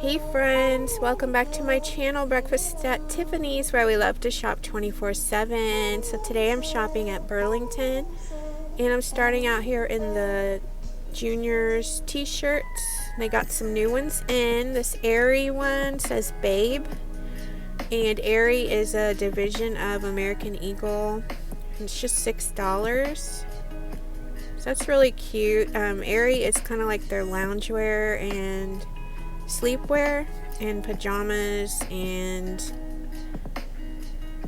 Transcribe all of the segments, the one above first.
Hey friends, welcome back to my channel, Breakfast at Tiffany's, where we love to shop 24/7. So today I'm shopping at Burlington, and I'm starting out here in the juniors t-shirts. They got some new ones in. This Aerie one says Babe, and Aerie is a division of American Eagle. It's just $6. So that's really cute. Aerie is kind of like their loungewear and sleepwear and pajamas, and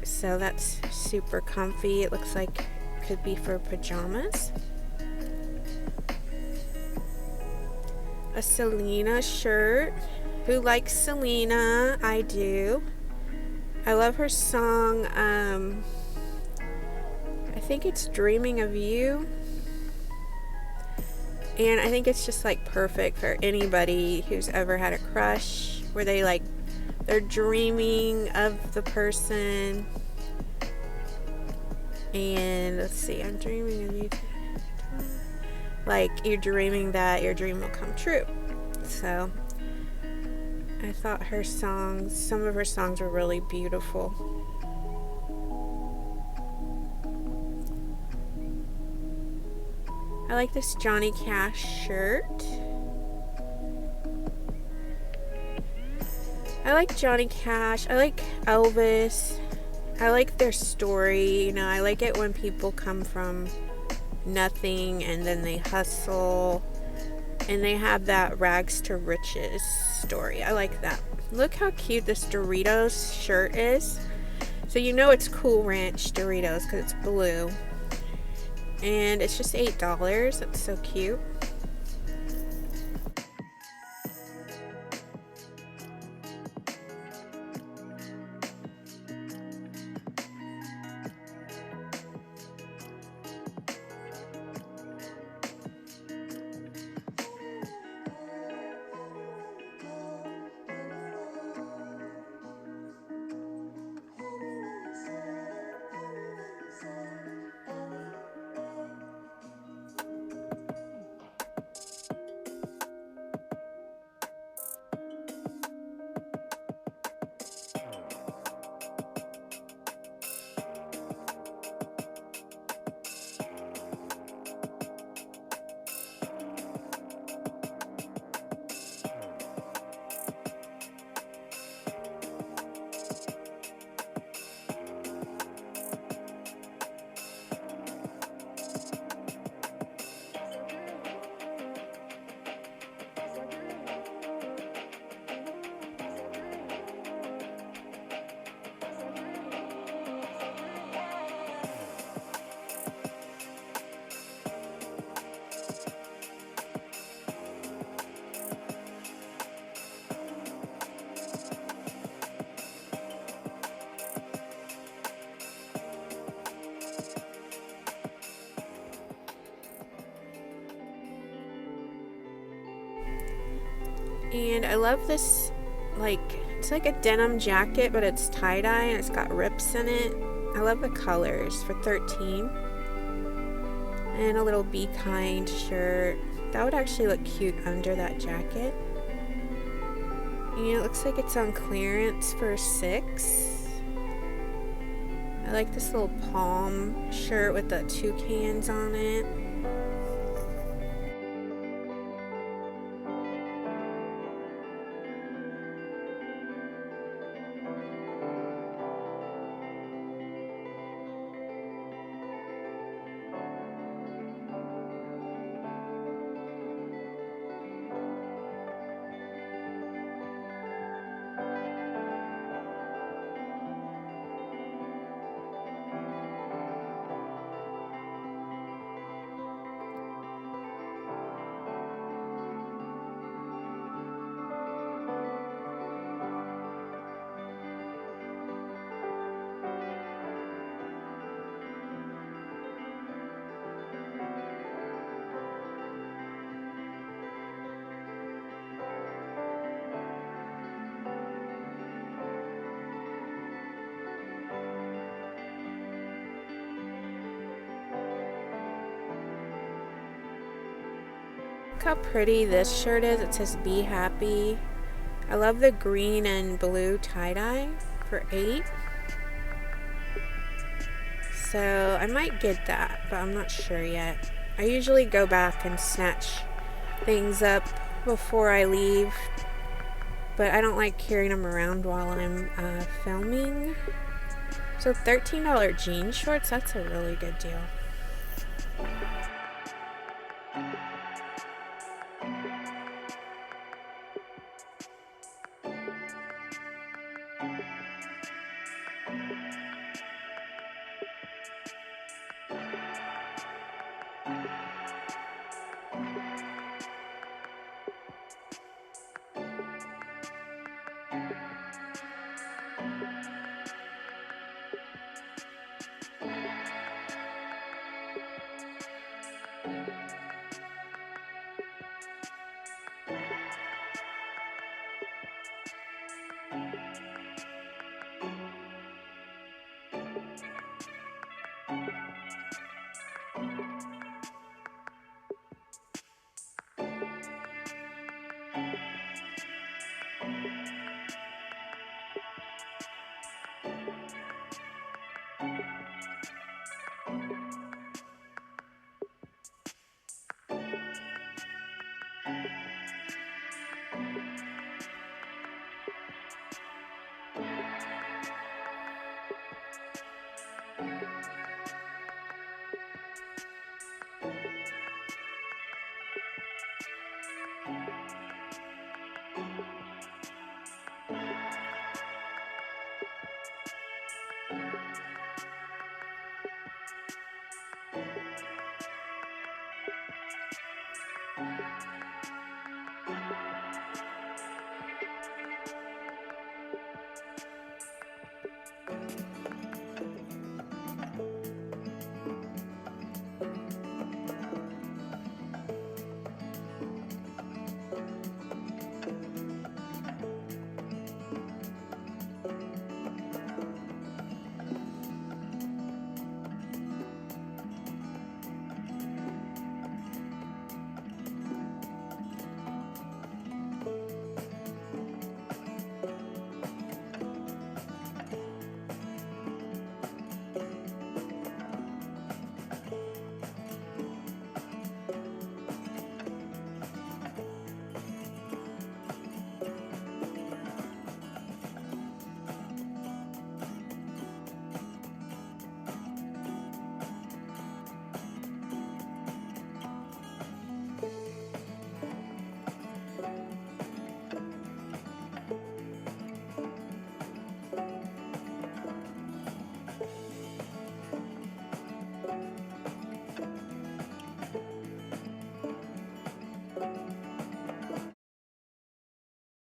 so that's super comfy. It looks like it could be for pajamas. A Selena shirt. Who likes Selena? I do. I love her song. I think it's Dreaming of You. And I think it's just like perfect for anybody who's ever had a crush, where they're dreaming of the person. And let's see, I'm dreaming of you. Like you're dreaming that your dream will come true. So I thought some of her songs were really beautiful. I like this Johnny Cash shirt. I like Johnny Cash. I like Elvis. I like their story. You know, I like it when people come from nothing and then they hustle and they have that rags to riches story. I like that. Look how cute this Doritos shirt is. So you know it's Cool Ranch Doritos because it's blue. And it's just $8. That's so cute. And I love this, it's like a denim jacket, but it's tie-dye and it's got rips in it. I love the colors for $13. And a little Be Kind shirt. That would actually look cute under that jacket. And it looks like it's on clearance for $6. I like this little palm shirt with the toucans on it. Look how pretty this shirt is. It says Be Happy. I love the green and blue tie-dye for $8. So I might get that, but I'm not sure yet. I usually go back and snatch things up before I leave, but I don't like carrying them around while I'm filming. So $13 jean shorts, that's a really good deal.